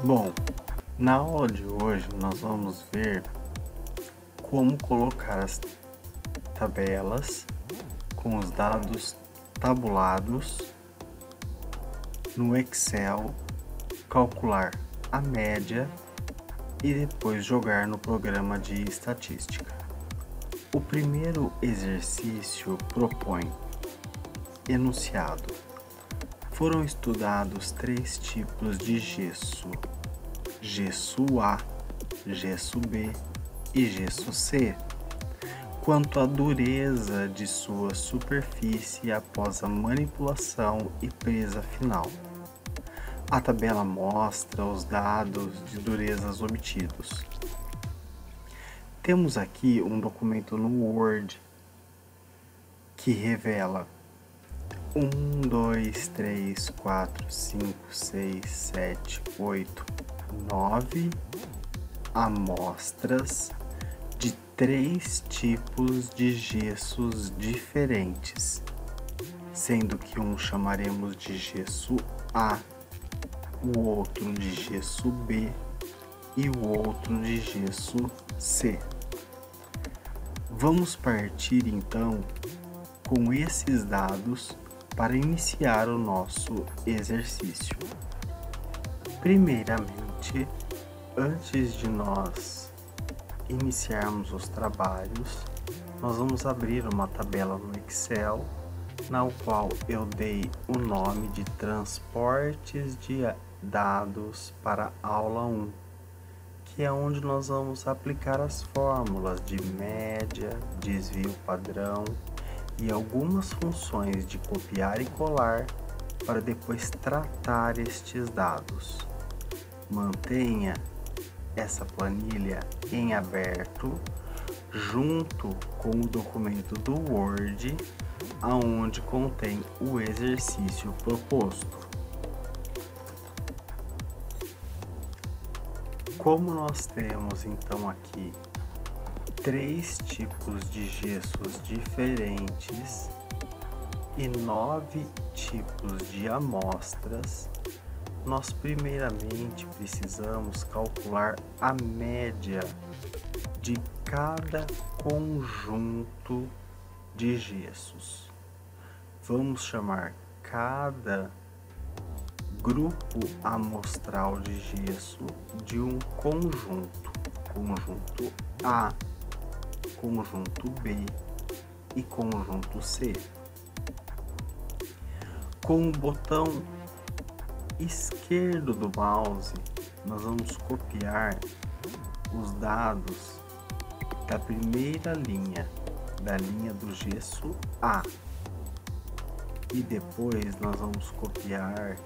Bom, na aula de hoje nós vamos ver como colocar as tabelas com os dados tabulados no Excel, calcular a média e depois jogar no programa de estatística. O primeiro exercício propõe enunciado. Foram estudados 3 tipos de gesso: gesso A, gesso B e gesso C, quanto à dureza de sua superfície após a manipulação e presa final. A tabela mostra os dados de durezas obtidos. Temos aqui um documento no Word que revela 1, 2, 3, 4, 5, 6, 7, 8, 9 amostras de 3 tipos de gessos diferentes, sendo que um chamaremos de gesso A, o outro de gesso B e o outro de gesso C. Vamos partir então com esses dados para iniciar o nosso exercício. Primeiramente, antes de nós iniciarmos os trabalhos, nós vamos abrir uma tabela no Excel, na qual eu dei o nome de transportes de dados para aula 1, que é onde nós vamos aplicar as fórmulas de média, desvio padrão e algumas funções de copiar e colar para depois tratar estes dados. Mantenha essa planilha em aberto junto com o documento do Word, aonde contém o exercício proposto. Como nós temos então aqui 3 tipos de gessos diferentes e 9 tipos de amostras, nós primeiramente precisamos calcular a média de cada conjunto de gessos. Vamos chamar cada grupo amostral de gesso de um conjunto: conjunto A, conjunto B e conjunto C. Com o botão esquerdo do mouse, nós vamos copiar os dados da primeira linha, da linha do gesso A, e depois nós vamos copiar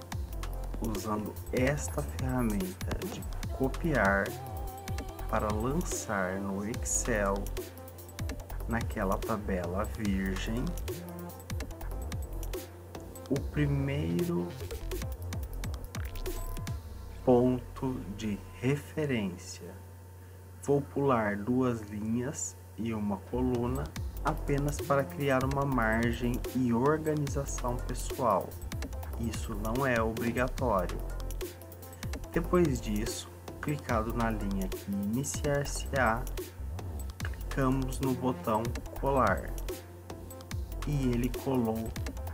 usando esta ferramenta de copiar para lançar no Excel, naquela tabela virgem, o primeiro ponto de referência. Vou pular 2 linhas e uma coluna apenas para criar uma margem e organização pessoal. Isso não é obrigatório. Depois disso, clicado na linha que iniciar-se-á, clicamos no botão colar e ele colou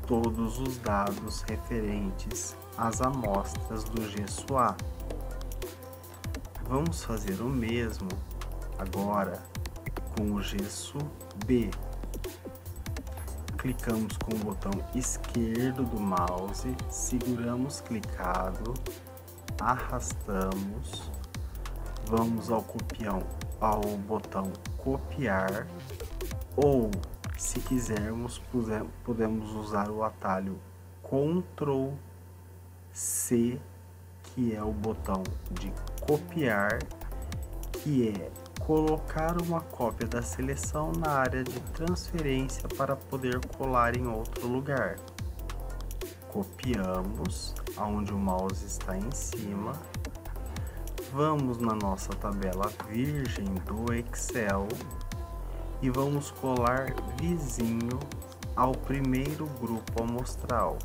todos os dados referentes às amostras do gesso A. Vamos fazer o mesmo agora com o gesso B. Clicamos com o botão esquerdo do mouse, seguramos clicado, arrastamos, vamos ao botão copiar, ou se quisermos podemos usar o atalho Ctrl C, que é o botão de copiar, que é colocar uma cópia da seleção na área de transferência para poder colar em outro lugar. Copiamos aonde o mouse está em cima, vamos na nossa tabela virgem do Excel e vamos colar vizinho ao primeiro grupo amostral.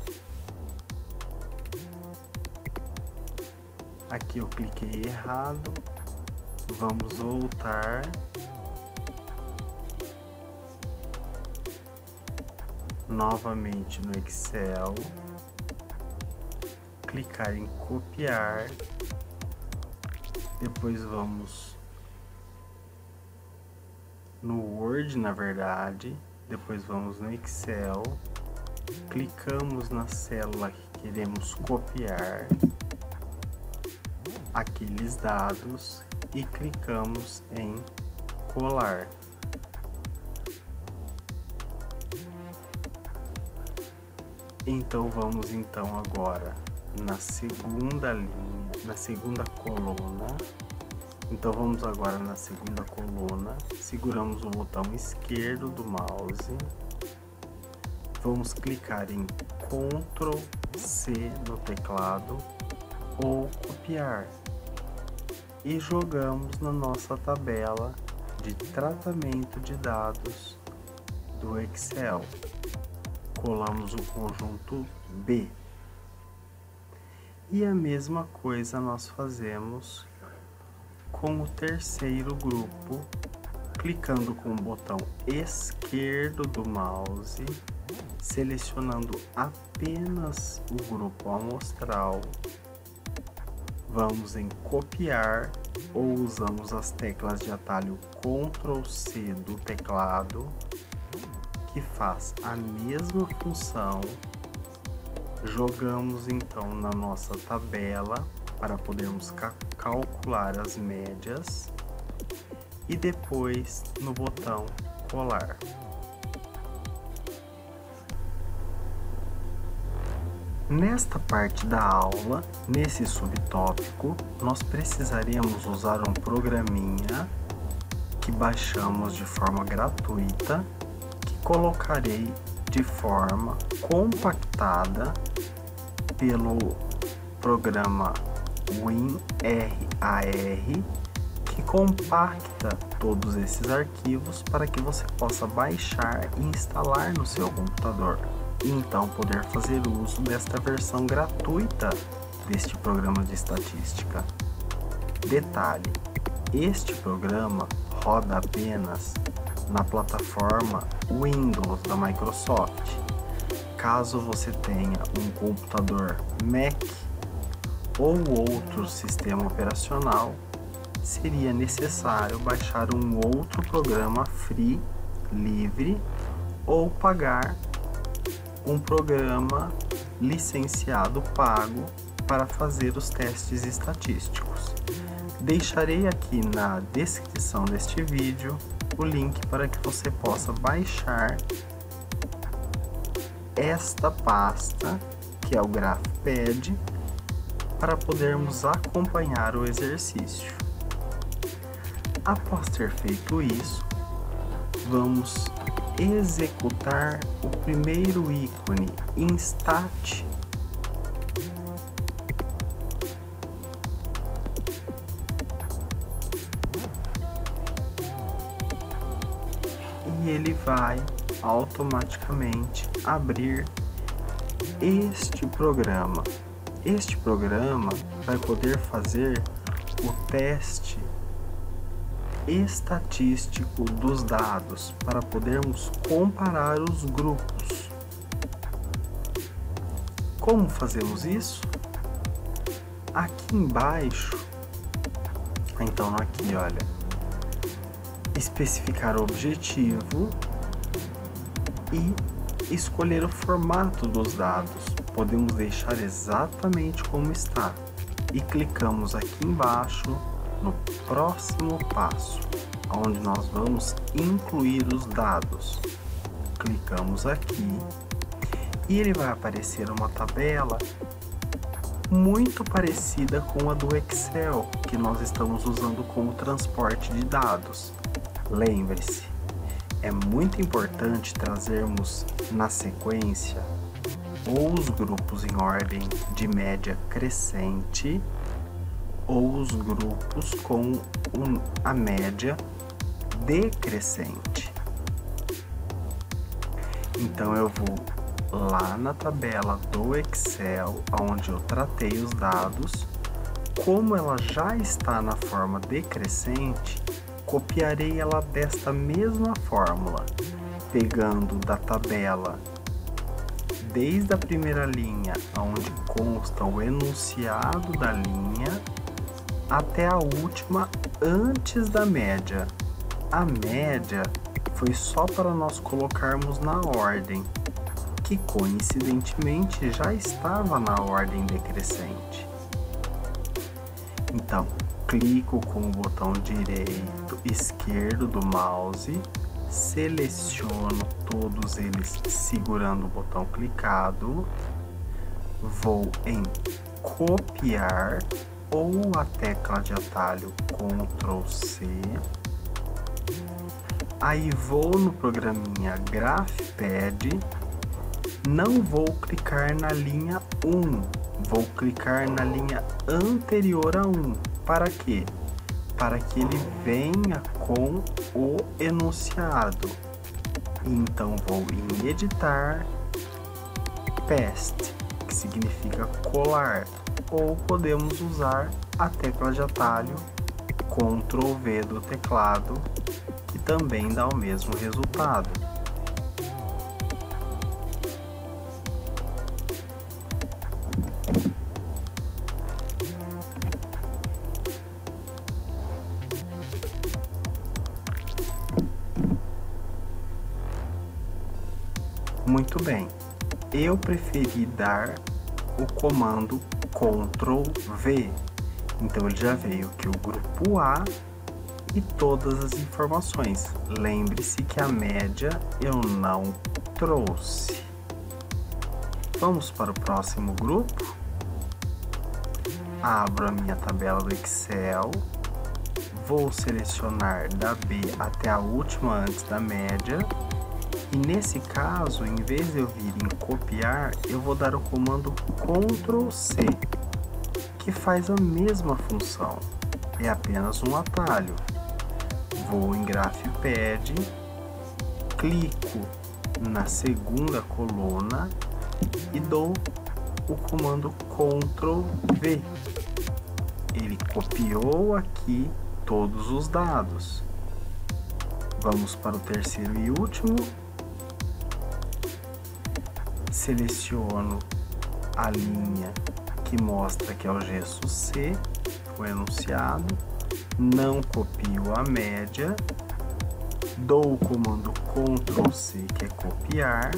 Aqui eu cliquei errado, vamos voltar. Novamente no Excel, clicar em copiar, depois vamos no Word, na verdade, depois vamos no Excel, clicamos na célula que queremos copiar aqueles dados e clicamos em colar. Então vamos agora na segunda linha, na segunda coluna. Então vamos agora na segunda coluna, seguramos o botão esquerdo do mouse, vamos clicar em Ctrl C no teclado ou copiar e jogamos na nossa tabela de tratamento de dados do Excel. Colamos o conjunto B. E a mesma coisa nós fazemos com o terceiro grupo, clicando com o botão esquerdo do mouse, selecionando apenas o grupo amostral. Vamos em copiar ou usamos as teclas de atalho Ctrl C do teclado, que faz a mesma função. Jogamos então na nossa tabela para podermos calcular as médias e depois no botão colar. Nesta parte da aula, nesse subtópico, nós precisaremos usar um programinha que baixamos de forma gratuita, que colocarei de forma compactada pelo programa WinRAR, que compacta todos esses arquivos para que você possa baixar e instalar no seu computador, e então poder fazer uso desta versão gratuita deste programa de estatística. Detalhe: este programa roda apenas na plataforma Windows da Microsoft. Caso você tenha um computador Mac ou outro sistema operacional, seria necessário baixar um outro programa free, livre, ou pagar um programa licenciado pago para fazer os testes estatísticos. Deixarei aqui na descrição deste vídeo o link para que você possa baixar esta pasta, que é o GraphPad, para podermos acompanhar o exercício. Após ter feito isso, vamos executar o primeiro ícone, Instat. E ele vai automaticamente abrir este programa. Este programa vai poder fazer o teste estatístico dos dados para podermos comparar os grupos. Como fazemos isso? Aqui embaixo, então aqui, olha, especificar o objetivo e escolher o formato dos dados. Podemos deixar exatamente como está e clicamos aqui embaixo no próximo passo, onde nós vamos incluir os dados. Clicamos aqui e ele vai aparecer uma tabela muito parecida com a do Excel, que nós estamos usando como transporte de dados. Lembre-se, é muito importante trazermos na sequência ou os grupos em ordem de média crescente ou os grupos com a média decrescente. Então eu vou lá na tabela do Excel, onde eu tratei os dados, Como ela já está na forma decrescente, copiarei ela desta mesma fórmula, pegando da tabela desde a primeira linha, onde consta o enunciado da linha, até a última antes da média. A média foi só para nós colocarmos na ordem, que coincidentemente já estava na ordem decrescente. Então, clico com o botão direito e esquerdo do mouse, seleciono todos eles segurando o botão clicado, vou em copiar ou a tecla de atalho Ctrl C, aí vou no programinha GraphPad, não vou clicar na linha 1, vou clicar na linha anterior a 1. Para quê? Para que ele venha com o enunciado. Então vou em editar, paste, que significa colar, ou podemos usar a tecla de atalho Ctrl V do teclado, que também dá o mesmo resultado. Muito bem, eu preferi dar o comando Ctrl V, então ele já veio aqui o grupo A e todas as informações. Lembre-se que a média eu não trouxe. Vamos para o próximo grupo. Abro a minha tabela do Excel, vou selecionar da B até a última antes da média. E nesse caso, em vez de eu vir em copiar, eu vou dar o comando Ctrl C, que faz a mesma função, é apenas um atalho. Vou em GraphPad, clico na segunda coluna e dou o comando Ctrl V. Ele copiou aqui todos os dados. Vamos para o terceiro e último. Seleciono a linha que mostra que é o gesso C, o enunciado, não copio a média, dou o comando Ctrl C, que é copiar,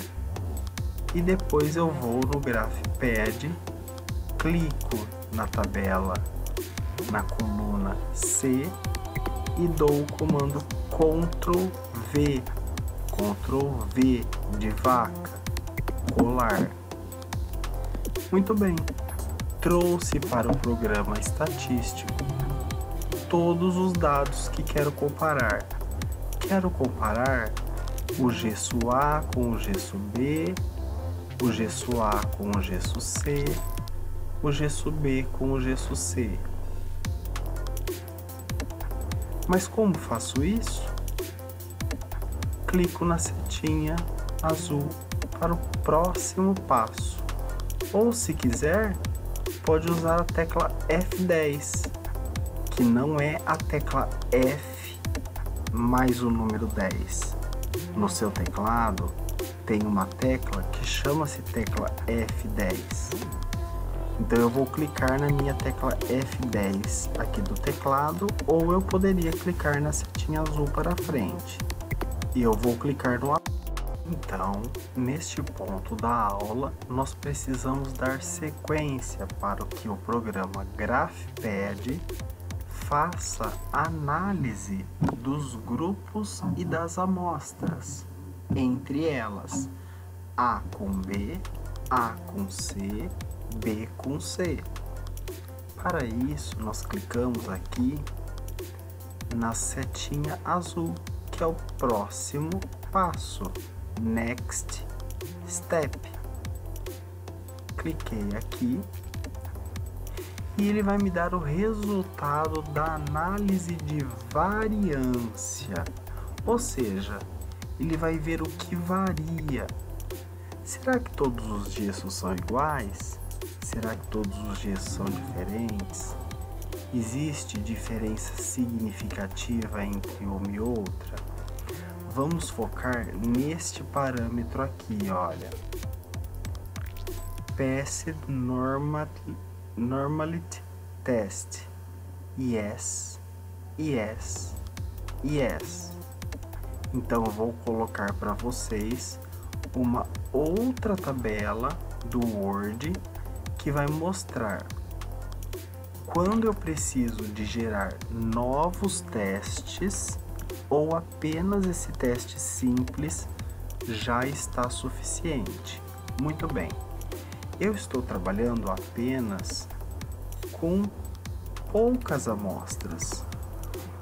e depois eu vou no GraphPad, clico na tabela, na coluna C, e dou o comando Ctrl V de vaca, colar. Muito bem, trouxe para o programa estatístico todos os dados que quero comparar. Quero comparar o gesso A com o gesso B, o gesso A com o gesso C, o gesso B com o gesso C. Mas como faço isso? Clico na setinha azul para o próximo passo. Ou, se quiser, pode usar a tecla F10, que não é a tecla F mais o número 10. No seu teclado tem uma tecla que chama-se tecla F10. Então eu vou clicar na minha tecla F10 aqui do teclado, ou eu poderia clicar na setinha azul para frente. E eu vou clicar no atalho. Então, neste ponto da aula, nós precisamos dar sequência para que o programa GraphPad faça análise dos grupos e das amostras, entre elas A com B, A com C, B com C. Para isso, nós clicamos aqui na setinha azul, que é o próximo passo, Next Step. Cliquei aqui e ele vai me dar o resultado da análise de variância, ou seja, ele vai ver o que varia. Será que todos os gessos são iguais? Será que todos os gessos são diferentes? Existe diferença significativa entre uma e outra? Vamos focar neste parâmetro aqui, olha. Passed Normality Test. Yes, yes, yes. Então eu vou colocar para vocês uma outra tabela do Word que vai mostrar quando eu preciso de gerar novos testes ou apenas esse teste simples já está suficiente. Muito bem, eu estou trabalhando apenas com poucas amostras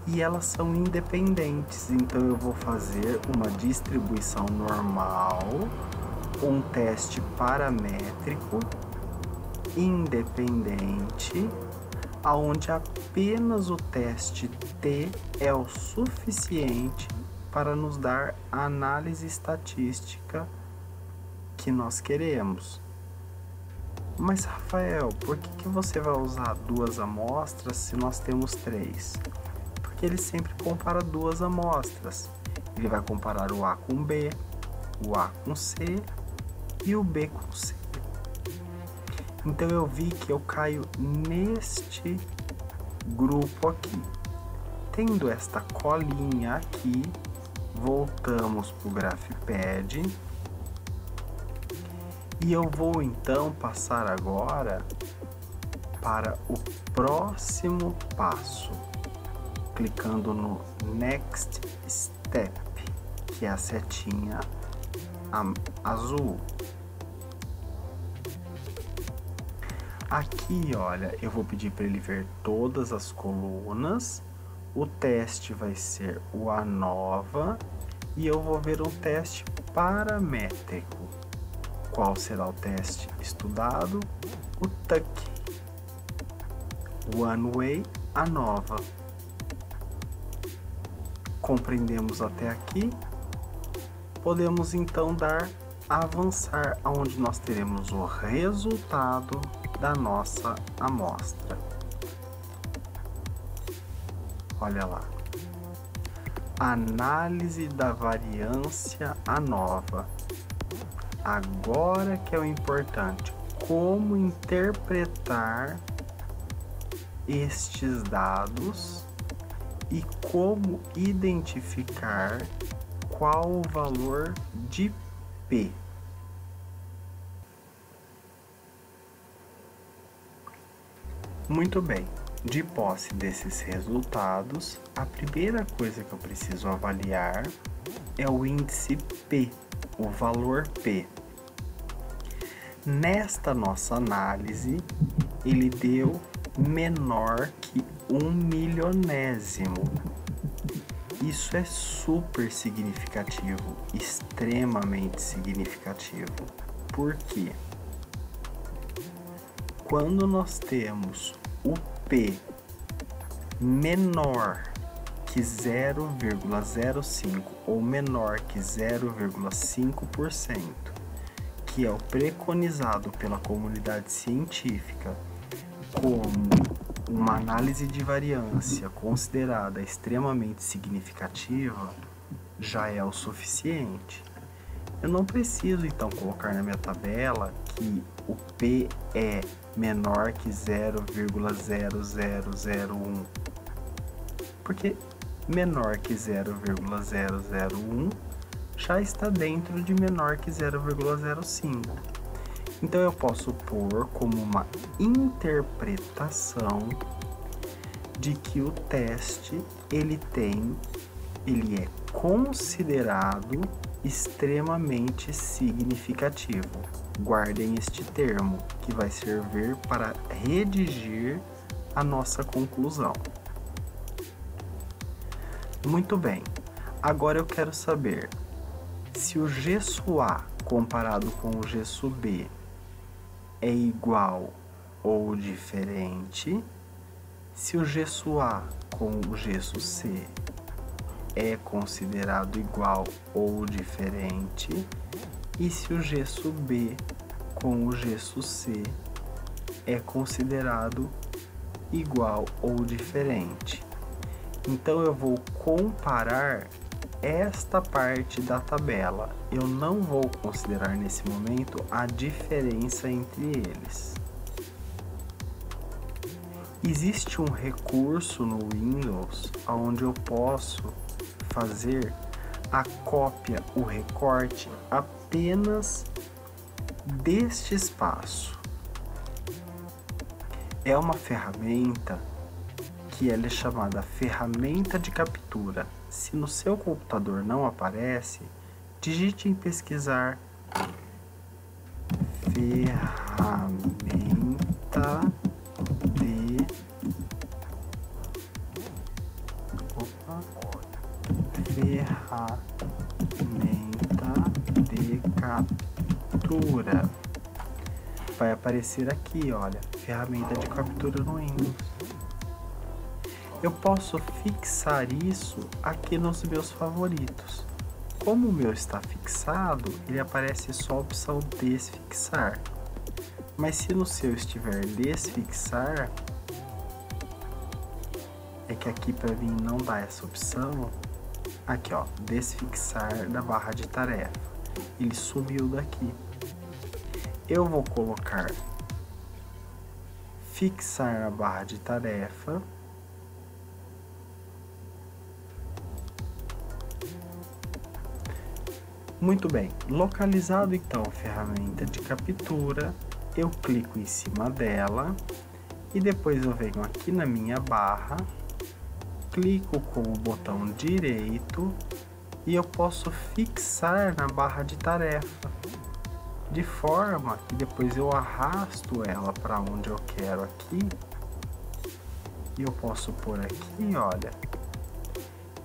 e elas são independentes, então eu vou fazer uma distribuição normal, um teste paramétrico independente, aonde apenas o teste T é o suficiente para nos dar a análise estatística que nós queremos. Mas Rafael, por que você vai usar 2 amostras se nós temos 3? Porque ele sempre compara 2 amostras. Ele vai comparar o A com B, o A com C e o B com C. Então eu vi que eu caio neste grupo aqui. Tendo esta colinha aqui, voltamos para o GraphPad. E eu vou então passar agora para o próximo passo, clicando no Next Step, que é a setinha azul. Aqui, olha, eu vou pedir para ele ver todas as colunas, o teste vai ser o ANOVA e eu vou ver um teste paramétrico. Qual será o teste estudado? O TUC. One Way ANOVA. Compreendemos até aqui? Podemos então avançar aonde nós teremos o resultado da nossa amostra. Olha lá. Análise da variância ANOVA. Agora que é o importante, como interpretar estes dados e como identificar qual o valor de P. Muito bem, de posse desses resultados, a primeira coisa que eu preciso avaliar é o índice P, o valor P. Nesta nossa análise, ele deu menor que 1/1000. Isso é super significativo, extremamente significativo. Por quê? Quando nós temos o P menor que 0,05 ou menor que 0,5%, que é o preconizado pela comunidade científica como uma análise de variância considerada extremamente significativa, já é o suficiente. Eu não preciso então colocar na minha tabela que o P é menor que 0,0001, porque menor que 0,001 já está dentro de menor que 0,05. Então eu posso pôr como uma interpretação de que o teste ele é considerado extremamente significativo. Guardem este termo, que vai servir para redigir a nossa conclusão. Muito bem, agora eu quero saber se o gesso A comparado com o gesso B é igual ou diferente, se o gesso A com o gesso C é considerado igual ou diferente, e se o gesso B com o gesso C é considerado igual ou diferente. Então eu vou comparar esta parte da tabela. Eu não vou considerar nesse momento a diferença entre eles. Existe um recurso no Windows onde eu posso fazer a cópia, o recorte apenas deste espaço. É uma ferramenta que ela é chamada ferramenta de captura. Se no seu computador não aparece, digite em pesquisar ferramenta de captura. Vai aparecer aqui, olha, ferramenta de captura no Windows. Eu posso fixar isso aqui nos meus favoritos. Como o meu está fixado, ele aparece só a opção desfixar. Mas se no seu estiver desfixar, é que aqui para mim não dá essa opção. Aqui ó, desfixar da barra de tarefa. Ele sumiu daqui. Eu vou colocar fixar na barra de tarefa. Muito bem, localizado então a ferramenta de captura, eu clico em cima dela e depois eu venho aqui na minha barra, clico com o botão direito e eu posso fixar na barra de tarefa, de forma que depois eu arrasto ela para onde eu quero aqui e eu posso pôr aqui, olha.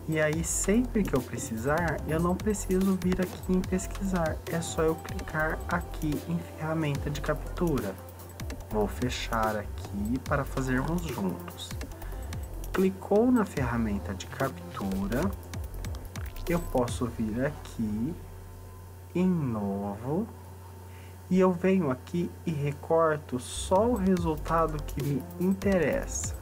E aí sempre que eu precisar, eu não preciso vir aqui em pesquisar, é só eu clicar aqui em ferramenta de captura. Vou fechar aqui para fazermos juntos. Clicou na ferramenta de captura, eu posso vir aqui em novo e eu venho aqui e recorto só o resultado que me interessa.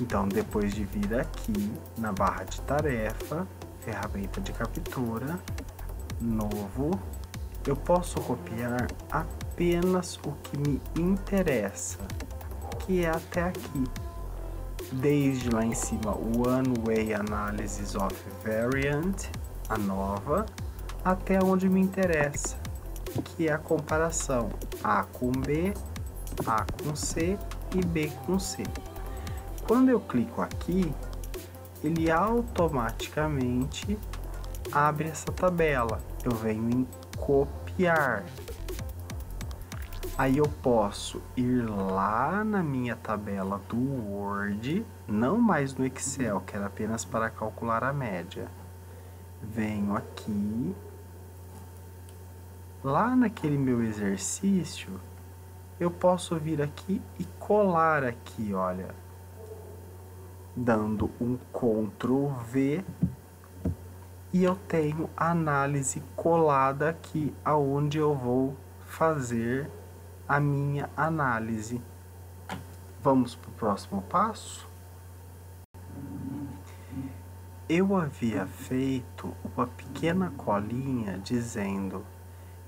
Então, depois de vir aqui na barra de tarefa, ferramenta de captura, novo, eu posso copiar apenas o que me interessa, que é até aqui. Desde lá em cima, One Way Analysis of Variant, a nova, até onde me interessa, que é a comparação A com B, A com C e B com C. Quando eu clico aqui, ele automaticamente abre essa tabela. Eu venho em copiar. Aí eu posso ir lá na minha tabela do Word, não mais no Excel, que era apenas para calcular a média. Venho aqui, lá naquele meu exercício, eu posso vir aqui e colar aqui, olha. Dando um Ctrl V e eu tenho a análise colada aqui aonde eu vou fazer a minha análise. Vamos para o próximo passo? Eu havia feito uma pequena colinha dizendo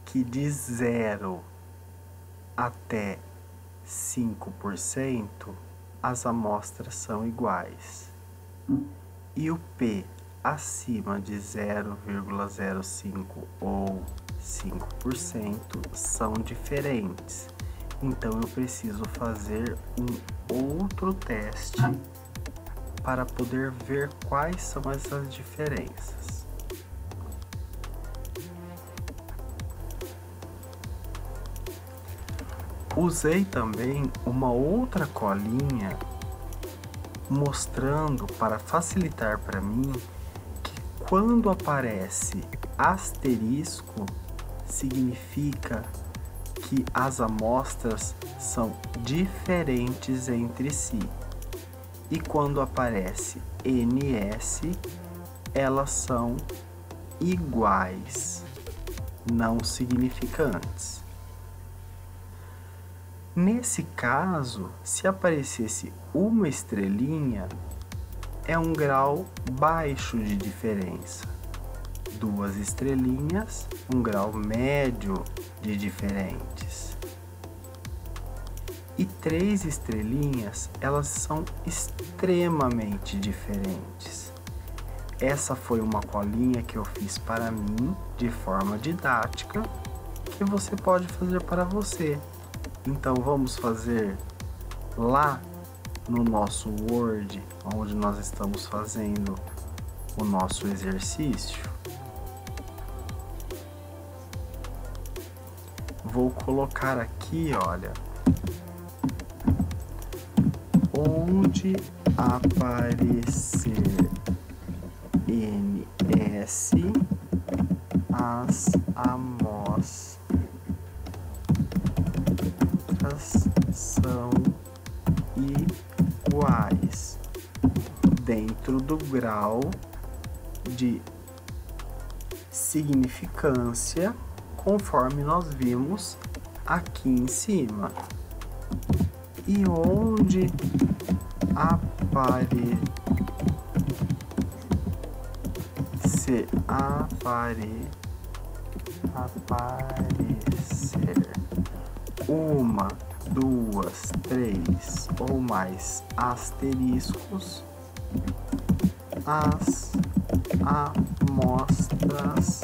que de 0 até 5% as amostras são iguais e o P acima de 0,05 ou 5% são diferentes. Então eu preciso fazer um outro teste para poder ver quais são essas diferenças. Usei também uma outra colinha mostrando para facilitar para mim que quando aparece asterisco significa que as amostras são diferentes entre si e quando aparece NS elas são iguais, não significantes. Nesse caso, se aparecesse uma estrelinha, é um grau baixo de diferença. 2 estrelinhas, um grau médio de diferentes. E 3 estrelinhas, elas são extremamente diferentes. Essa foi uma colinha que eu fiz para mim de forma didática, que você pode fazer para você. Então vamos fazer lá no nosso Word, onde nós estamos fazendo o nosso exercício. Vou colocar aqui, olha, onde aparecer NS, as amostras são iguais dentro do grau de significância, conforme nós vimos aqui em cima. E onde aparecer uma, 2, 3 ou mais asteriscos, as amostras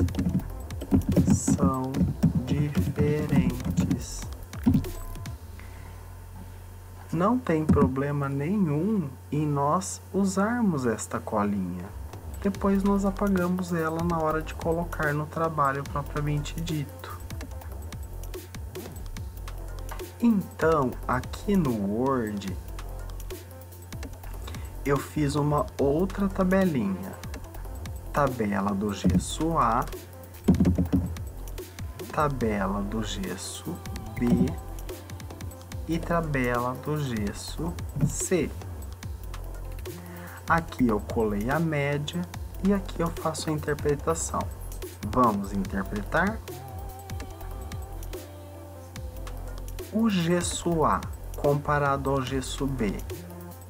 são diferentes. Não tem problema nenhum em nós usarmos esta colinha. Depois nós apagamos ela na hora de colocar no trabalho propriamente dito. Então, aqui no Word, eu fiz uma outra tabelinha. Tabela do gesso A, tabela do gesso B e tabela do gesso C. Aqui eu colei a média e aqui eu faço a interpretação. Vamos interpretar? O gesso A comparado ao gesso B,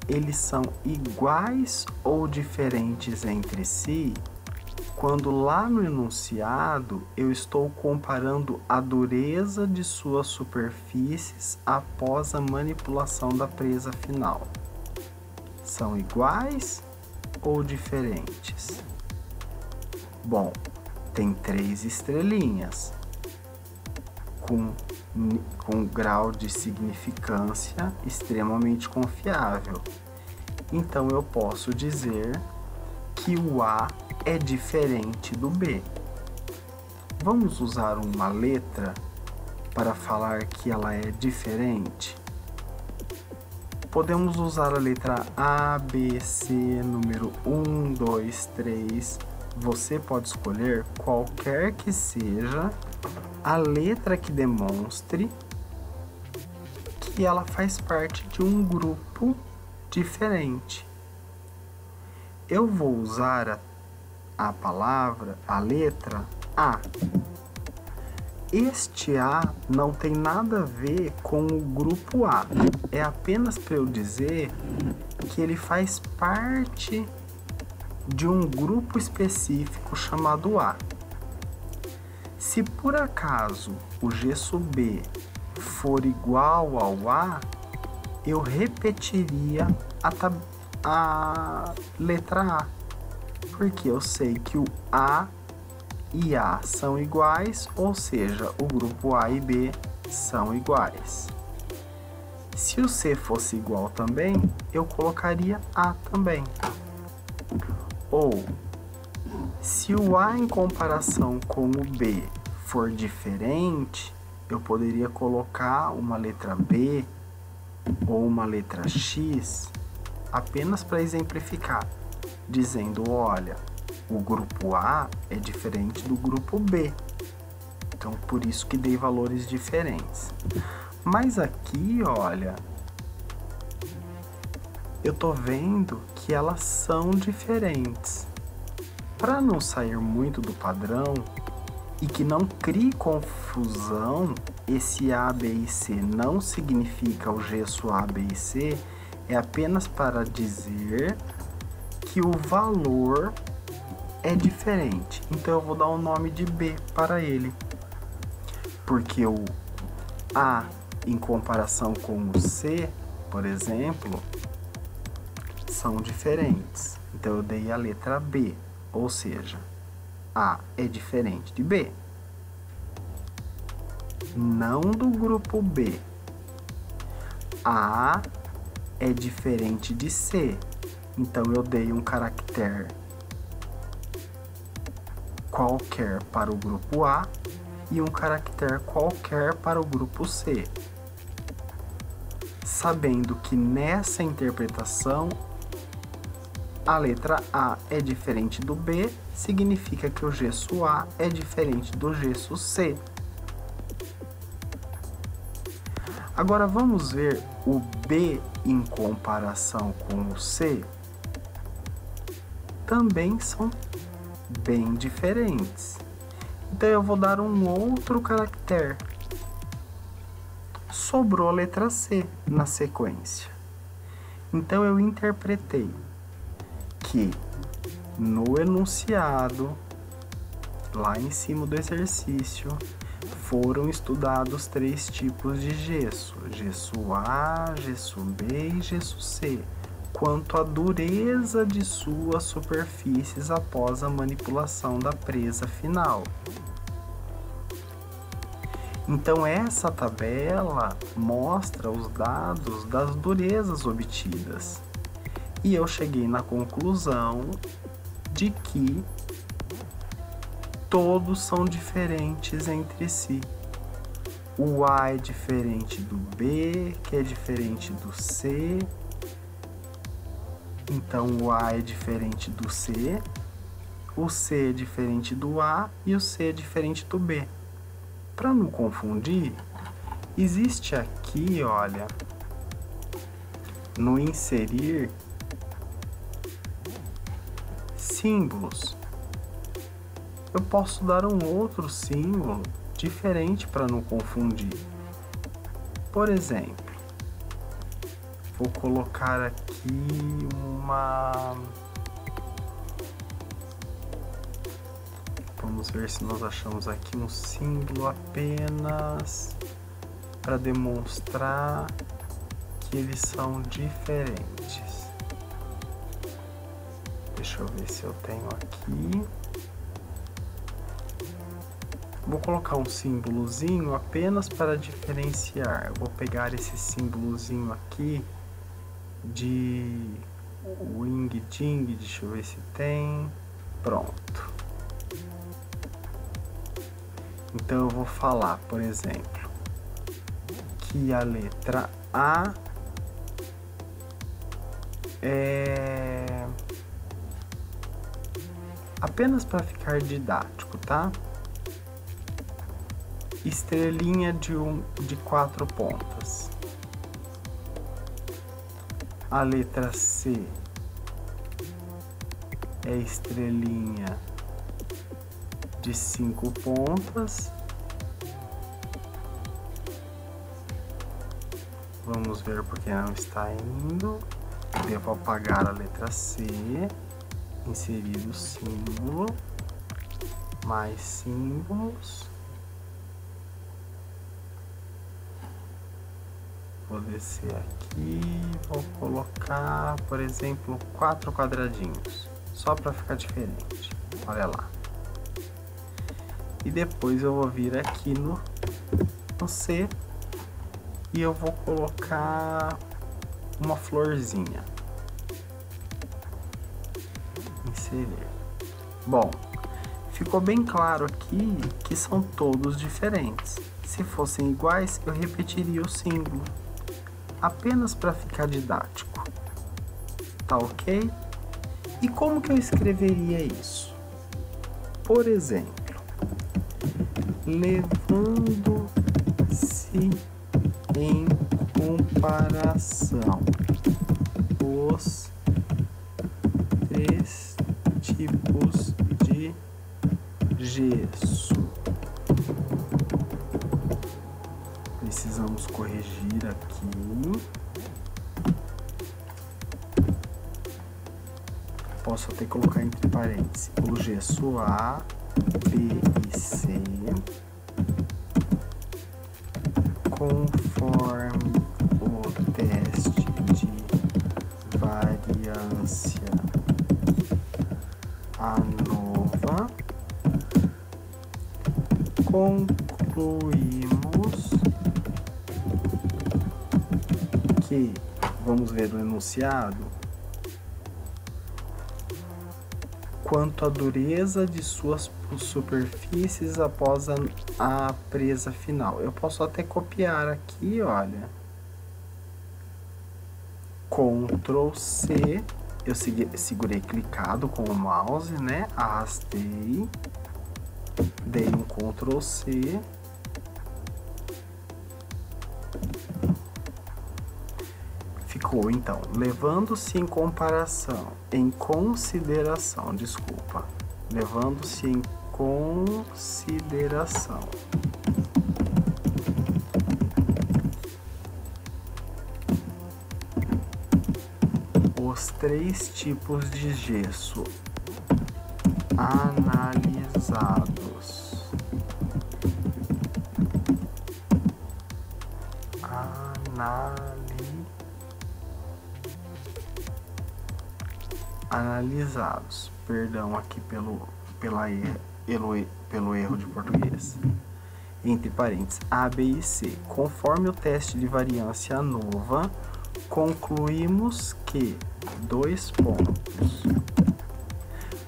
eles são iguais ou diferentes entre si? Quando lá no enunciado eu estou comparando a dureza de suas superfícies após a manipulação da presa final. São iguais ou diferentes? Bom, tem 3 estrelinhas com grau de significância extremamente confiável. Então eu posso dizer que o A é diferente do B. Vamos usar uma letra para falar que ela é diferente? Podemos usar a letra A, B, C, número 1, 2, 3. Você pode escolher qualquer que seja a letra que demonstre que ela faz parte de um grupo diferente. Eu vou usar a palavra, a letra A. Este A não tem nada a ver com o grupo A. É apenas para eu dizer que ele faz parte de um grupo específico chamado A. Se por acaso o gesso B for igual ao A, eu repetiria a letra A, porque eu sei que o A e A são iguais, ou seja, o grupo A e B são iguais. Se o C fosse igual também, eu colocaria A também. Ou, se o A em comparação com o B for diferente, eu poderia colocar uma letra B ou uma letra X apenas para exemplificar, dizendo, olha, o grupo A é diferente do grupo B. Então, por isso que dei valores diferentes. Mas aqui, olha, eu tô vendo que elas são diferentes. Para não sair muito do padrão, E que não crie confusão, esse A, B e C não significa o gesso A, B e C, é apenas para dizer que o valor é diferente. Então eu vou dar o nome de B para ele, porque o A em comparação com o C, por exemplo, são diferentes. Então eu dei a letra B, ou seja, A é diferente de B. Não do grupo B. A é diferente de C. Então eu dei um caractere qualquer para o grupo A e um caractere qualquer para o grupo C. Sabendo que nessa interpretação a letra A é diferente do B, significa que o gesso A é diferente do gesso C. Agora vamos ver o B em comparação com o C. Também são bem diferentes. Então eu vou dar um outro caractere. Sobrou a letra C na sequência. Então eu interpretei que no enunciado, lá em cima do exercício, foram estudados 3 tipos de gesso: gesso A, gesso B e gesso C, quanto à dureza de suas superfícies após a manipulação da presa final. Então essa tabela mostra os dados das durezas obtidas. E eu cheguei na conclusão de que todos são diferentes entre si. O A é diferente do B, que é diferente do C. Então o A é diferente do C, o C é diferente do A e o C é diferente do B. Para não confundir, existe aqui, olha, no inserir, símbolos. Eu posso dar um outro símbolo diferente para não confundir. Por exemplo, vou colocar aqui vamos ver se nós achamos aqui um símbolo apenas para demonstrar que eles são diferentes. Deixa eu ver se eu tenho aqui. Vou colocar um símbolozinho apenas para diferenciar. Eu vou pegar esse símbolozinho aqui de Wing Ding, deixa eu ver se tem. Pronto. Então eu vou falar, por exemplo, que a letra A é apenas para ficar didático, tá? Estrelinha de 4 pontas. A letra C é estrelinha de 5 pontas. Vamos ver porque não está indo. Devo apagar a letra C, inserir o símbolo, mais símbolos. Vou descer aqui, vou colocar, por exemplo, 4 quadradinhos, só para ficar diferente. Olha lá. E depois eu vou vir aqui no C e eu vou colocar uma florzinha. Inserir. Bom, ficou bem claro aqui que são todos diferentes. Se fossem iguais, eu repetiria o símbolo, apenas para ficar didático. Tá ok? E como que eu escreveria isso? Por exemplo, levando-se em comparação os 3 tipos de gesso. precisamos corrigir aqui. Posso até colocar entre parênteses o gesso A, B e C, conforme o teste de variância ANOVA, concluímos que, vamos ver o enunciado, quanto à dureza de suas superfícies após a presa final. Eu posso até copiar aqui, olha. Ctrl C, eu segurei clicado com o mouse, né? Arrastei, dei um Ctrl C. Ficou, então, levando-se em consideração os 3 tipos de gesso analisados. Perdão aqui pelo erro de português. Entre parênteses, A, B e C. Conforme o teste de variância ANOVA, concluímos que, 2 pontos,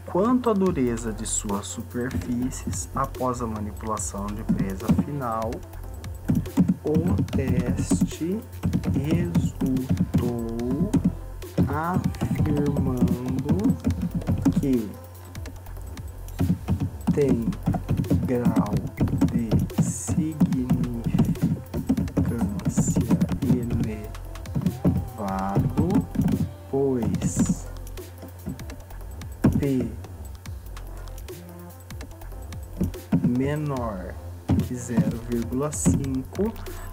quanto à dureza de suas superfícies após a manipulação de presa final, o teste resultou afirmando que tem grau de significância elevado, pois P menor que 0,5.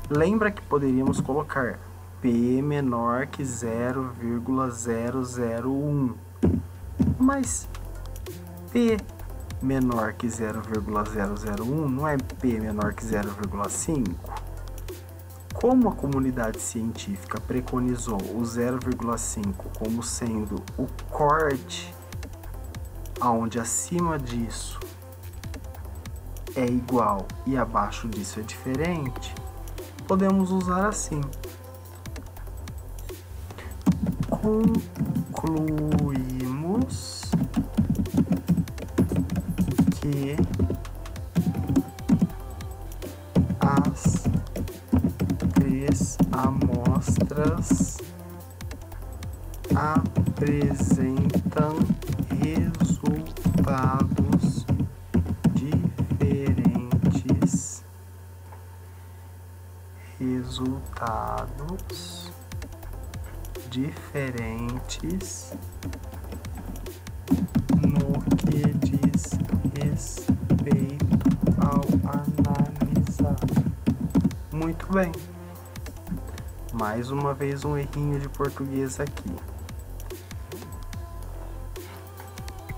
Lembra que poderíamos colocar P menor que 0,001, mas P menor que 0,001 não é P menor que 0,5? Como a comunidade científica preconizou o 0,5 como sendo o corte, aonde acima disso é igual e abaixo disso é diferente, podemos usar assim. Concluímos que as 3 amostras apresentam resultados diferentes no que diz respeito ao analisado. Muito bem. Mais uma vez um errinho de português aqui.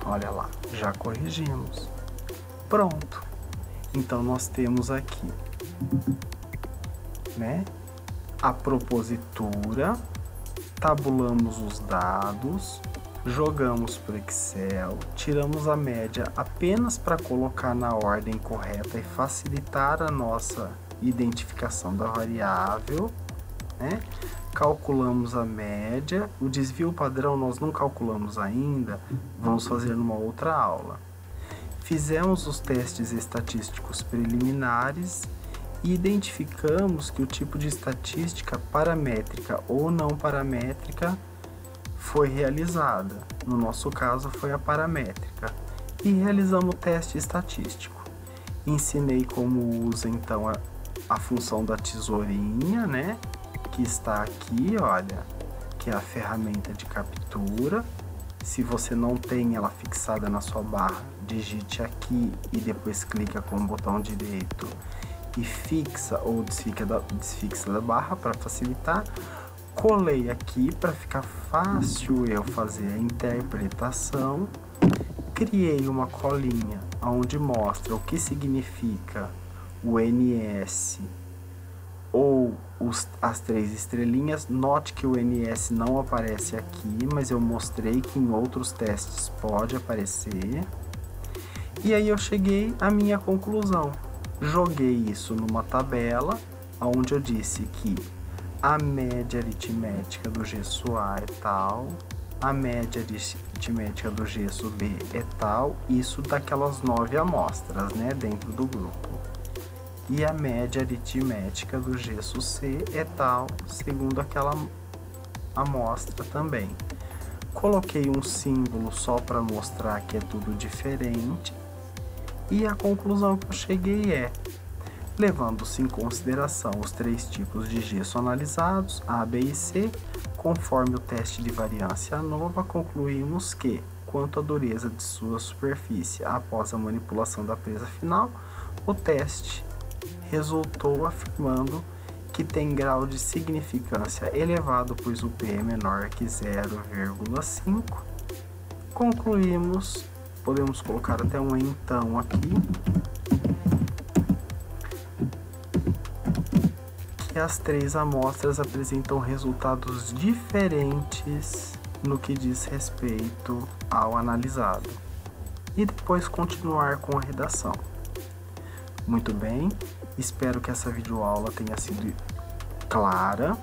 Olha lá, já corrigimos. Pronto. Então nós temos aqui, né, a propositura, tabulamos os dados, jogamos para o Excel, tiramos a média apenas para colocar na ordem correta e facilitar a nossa identificação da variável, né? Calculamos a média, o desvio padrão nós não calculamos ainda, vamos fazer numa outra aula. Fizemos os testes estatísticos preliminares e identificamos que o tipo de estatística paramétrica ou não paramétrica foi realizada. No nosso caso foi a paramétrica. E realizamos o teste estatístico. Ensinei como usa então a função da tesourinha, né? Que está aqui, olha, que é a ferramenta de captura. Se você não tem ela fixada na sua barra, digite aqui e depois clica com o botão direito e fixa ou desfixa da barra para facilitar. Colei aqui para ficar fácil eu fazer a interpretação. Criei uma colinha onde mostra o que significa o NS ou as 3 estrelinhas. Note que o NS não aparece aqui, mas eu mostrei que em outros testes pode aparecer. E aí eu cheguei à minha conclusão. Joguei isso numa tabela, onde eu disse que a média aritmética do gesso A é tal, a média aritmética do gesso B é tal, isso daquelas 9 amostras, né, dentro do grupo. E a média aritmética do gesso C é tal, segundo aquela amostra também. Coloquei um símbolo só para mostrar que é tudo diferente. E a conclusão que eu cheguei é: levando-se em consideração os 3 tipos de gesso analisados, A, B e C, conforme o teste de variância ANOVA, concluímos que, quanto à dureza de sua superfície após a manipulação da presa final, o teste resultou afirmando que tem grau de significância elevado, pois o P é menor que 0,5. Concluímos, podemos colocar até um então aqui, que as 3 amostras apresentam resultados diferentes no que diz respeito ao analisado. E depois continuar com a redação. Muito bem, espero que essa videoaula tenha sido clara.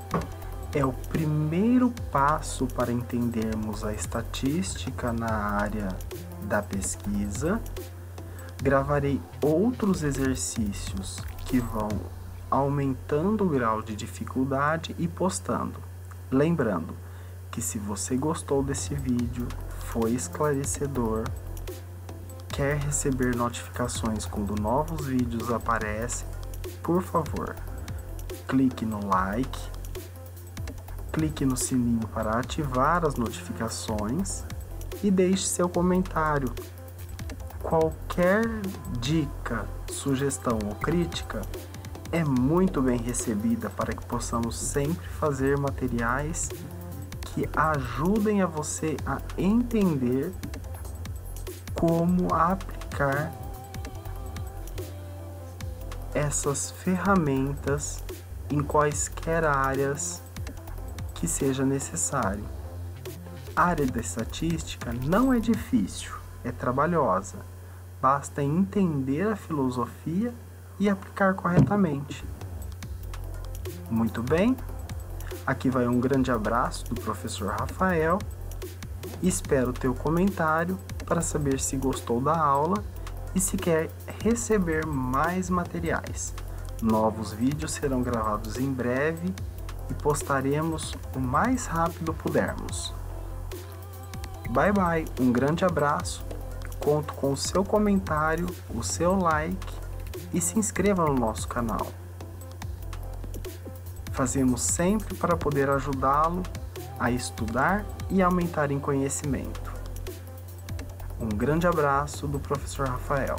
É o primeiro passo para entendermos a estatística na área da pesquisa. Gravarei outros exercícios que vão aumentando o grau de dificuldade e postando. Lembrando que se você gostou desse vídeo, foi esclarecedor, quer receber notificações quando novos vídeos aparecem, por favor, clique no like, clique no sininho para ativar as notificações e deixe seu comentário. Qualquer dica, sugestão ou crítica é muito bem recebida para que possamos sempre fazer materiais que ajudem a você a entender como aplicar essas ferramentas em quaisquer áreas que seja necessário. A área da estatística não é difícil, é trabalhosa. Basta entender a filosofia e aplicar corretamente. Muito bem, aqui vai um grande abraço do professor Rafael. Espero teu comentário para saber se gostou da aula e se quer receber mais materiais. Novos vídeos serão gravados em breve e postaremos o mais rápido pudermos. Bye bye, um grande abraço, conto com o seu comentário, o seu like e se inscreva no nosso canal. Fazemos sempre para poder ajudá-lo a estudar e aumentar em conhecimento. Um grande abraço do professor Rafael.